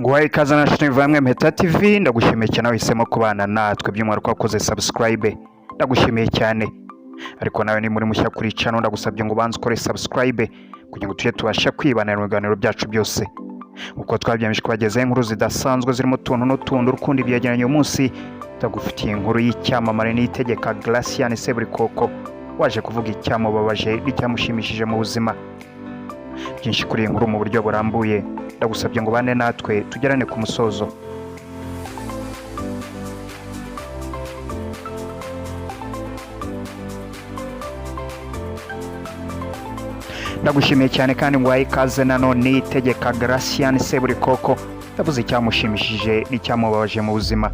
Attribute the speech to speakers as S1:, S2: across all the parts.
S1: Nguhaye ikaze na Shimwe Mpeta TV, ndagushimiye cyane wahisemo kubana natwe by'umwihariko wakoze subscribe, ndagushimiye cyane. Ariko nawe ni muri mushya kuri channel, ndagusabye ngo ubanze ukore subscribe kugira ngo tujye tubasha kwibanira mu biganiro byacu byose. Uko twabyamije kubagezaho inkuru zidasanzwe zirimo utuntu n'utundi urukundo byegeranye uyu munsi, ndagufitiye inkuru y'icyamamare n'Itegeka Graciane Seburikoko waje kuvuga icyamubabaje n'icyamushimishije mu buzima. Byinshi kuri iyi nkuru mu buryo burambuye, ndagusabye ngo bane natwe tugerane ku musozo. Ndagushimiye cyane kandi nguhaye ikaze nanone Itegeka Graciane Seburikoko yavuze icyamushimishije n'icyamubabaje mu buzima.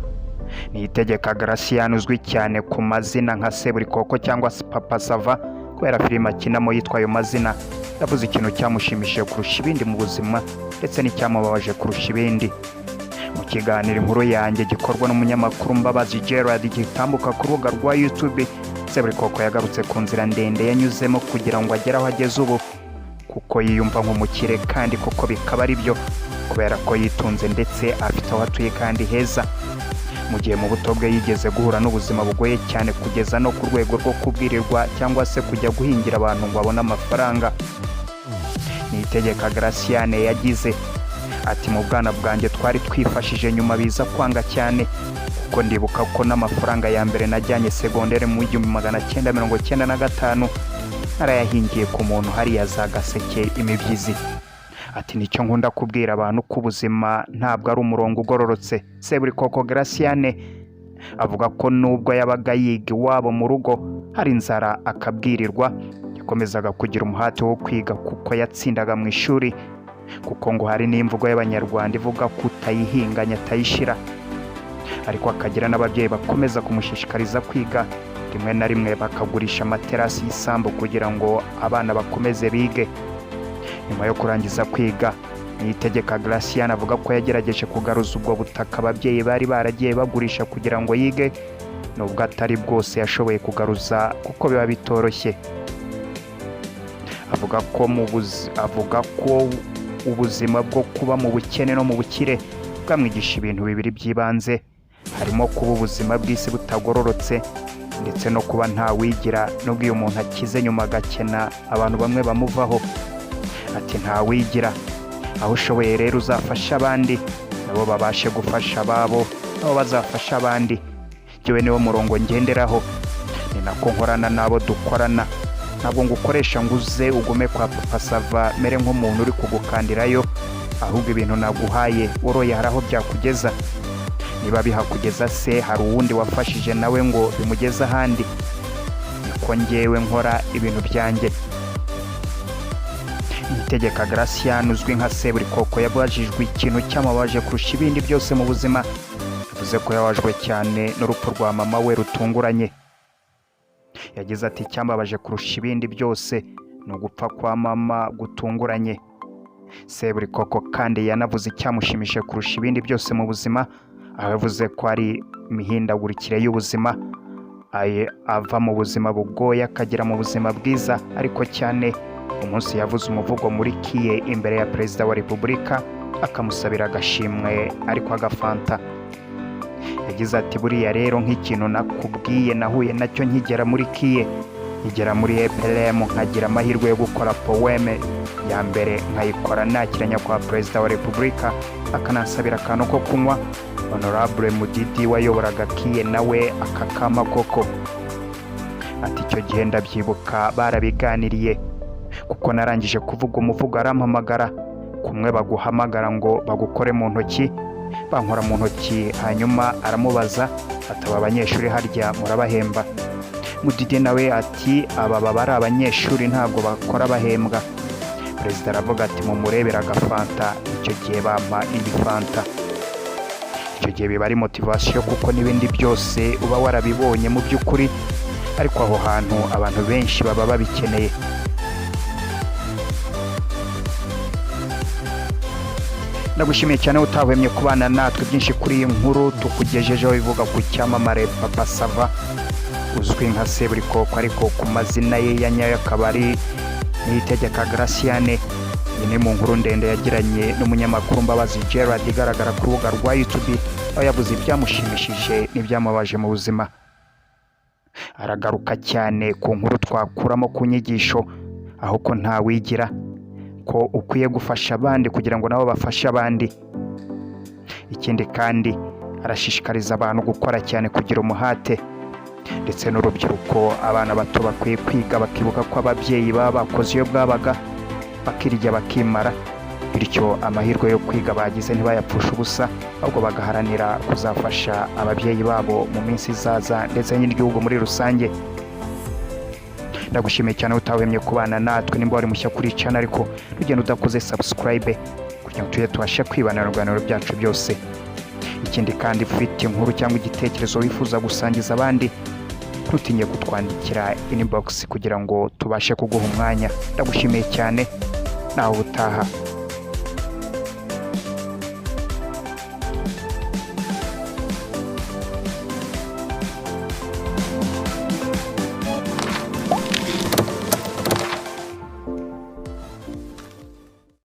S1: Ni Itegeka Graciane uzwi cyane ku mazina nka Seburikoko cyangwa se Papa Sava kubera filime akinamo yitwa ayo mazina. Yavuze ikintu cyamushimishije kurusha ibindi mu buzima ndetse n'icyamubabaje kurusha ibindi. Mu kiganiro inkuru yanjye gikorwa n'umunyamakuru Mbabazi Gerard gitambuka ku rubuga rwa YouTube, Seburikoko yagarutse ku nzira ndende yanyuzemo kugira ngo agere aho ageze ubu, kuko yiyumva nk'umukire kandi kuko bikaba ari byo kubera ko yitunze ndetse afite aho atuye kandi heza. Mu gihe mu buto bwe yigeze guhura n'ubuzima bugoye cyane kugeza no ku rwego rwo kubwirirwa cyangwa se kujya guhingira abantu ngo abone amafaranga. Ni Itegeka Graciane yagize ati mu bwana bwanjye twari twifashije nyuma biza kwanga cyane, kuko ndibuka ko n'amafaranga ya mbere najyanye segondere mu 1995 narayahingiye ku muntu hariya za Gaseke imibyizi. Ati nicyo nkunda kubwira abantu ko ubuzima ntabwo ari umurongo ugororotse. Seburikoko Graciane avuga ko nubwo yabaga yiga iwabo mu rugo hari inzara akabwirirwa, yakomezaga kugira umuhate wo kwiga kuko yatsindaga mu ishuri, kuko ngo hari n'imvugo y'Abanyarwanda ivuga ko utayihinganya atayishira. Ariko akagira n'ababyeyi bakomeza kumushishikariza kwiga, rimwe na rimwe bakagurisha amaterasi y'isambu kugira ngo abana bakomeze bige. Nyuma yo kurangiza kwiga, Itegeka Graciane avuga ko yagerageje kugaruza ubwo butaka ababyeyi bari baragiye bagurisha kugira ngo yige, nubwo atari bwose yashoboye kugaruza kuko biba bitoroshye. Avuga ko ubuzima bwo kuba mu bukene no mu bukire bwamwigisha ibintu bibiri by'ibanze, harimo kuba ubuzima bw'isi butagororotse ndetse no kuba nta wigira, nubwo iyo umuntu akize nyuma agakena abantu bamwe bamuvaho. Ati nta wigira, aho ushoboye rero uzafasha abandi nabo babashe gufasha ababo, nabo bazafasha abandi. Jyewe niwo murongo ngenderaho, ni nako nkorana n'abo dukorana. Ntabwo ngukoresha nguze ugume kwa Papa Sava mere nk'umuntu uri kugukandirayo, ahubwo ibintu naguhaye uroye hari aho byakugeza. Niba bihakugeza se hari uwundi wafashije nawe ngo bimugeze ahandi. Niko njyewe nkora ibintu byanjye. Itegeka Graciane uzwi nka Seburikoko yabajijwe ikintu cyamubabaje kurusha ibindi byose mu buzima. Yavuze ko yabajwe cyane n'urupfu rwa mama we rutunguranye. Yagize ati icyambabaje kurusha ibindi byose ni ugupfa kwa mama gutunguranye. Seburikoko kandi yanavuze icyamushimishije kurusha ibindi byose mu buzima, aho yavuze ko ari imihindagurikire y'ubuzima, ava mu buzima bugoye akagera mu buzima bwiza. Ariko cyane umunsi yavuze umuvugo muri Kiye imbere ya Perezida wa Repubulika akamusabira agashimwe ariko agafanta. Yagize ati buriya rero nk'ikintu nakubwiye nahuye nacyo nkigera muri Kiye, nkigera muri EPLM nkagira amahirwe yo gukora poeme ya mbere nkayikora nakiranya kwa Perezida wa Repubulika akanansabira akantu ko kunywa. Honorable Mudidi wayoboraga Kiye nawe akakama koko. Ati icyo gihe ndabyibuka barabiganiriye, kuko narangije kuvuga umuvugo arampamagara, kumwe baguhamagara ngo bagukore mu ntoki, bankora mu ntoki hanyuma aramubaza ataba abanyeshuri harya murabahemba? Mudidi nawe ati aba baba ari abanyeshuri ntabwo bakora bahembwa. Perezida aravuga ati mumurebera agafanta. Icyo gihe bampa iyi fanta. Icyo gihe biba ari motivation kuko n'ibindi byose uba warabibonye mu by'ukuri, ariko aho hantu abantu benshi baba babikeneye. Ndagushimiye cyane utahwemye kubana natwe. Byinshi kuri iyi nkuru tukugejejeho bivuga ku cyamamare Papa Sava uzwi nka Seburikoko, ariko ku mazina ye ya nyayo akaba ari Itegeka Graciane. iyi ni mu nkuru ndende yagiranye n'umunyamakuru Mbabazi Gerard igaragara ku rubuga rwa YouTube, aho yavuze ibyamushimishije n'ibyamubaje mu buzima. Aragaruka cyane ku nkuru twakuramo ku nyigisho, aho ko nta wigira, ko ukwiye gufasha abandi kugira ngo nabo bafashe abandi. Ikindi kandi arashishikariza abantu gukora cyane, kugira umuhate, ndetse n'urubyiruko, abana bato bakwiye kwiga bakibuka ko ababyeyi baba bakoze iyo bwabaga, bakirya bakimara, bityo amahirwe yo kwiga bagize ntibayapfushe ubusa, ahubwo bagaharanira kuzafasha ababyeyi babo mu minsi izaza ndetse n'igihugu muri rusange. Ndagushimiye cyane utahwemye kubana natwe. Nimba wari mushya kuri channel ariko ugenda udakoze subscribe kugira ngo tujye tubashe kwibanira mu biganiro byacu byose. Ikindi kandi ufite inkuru cyangwa igitekerezo wifuza gusangiza abandi, ntutinye kutwandikira inbox kugira ngo tubashe kuguha umwanya. Ndagushimiye cyane, nawe ubutaha.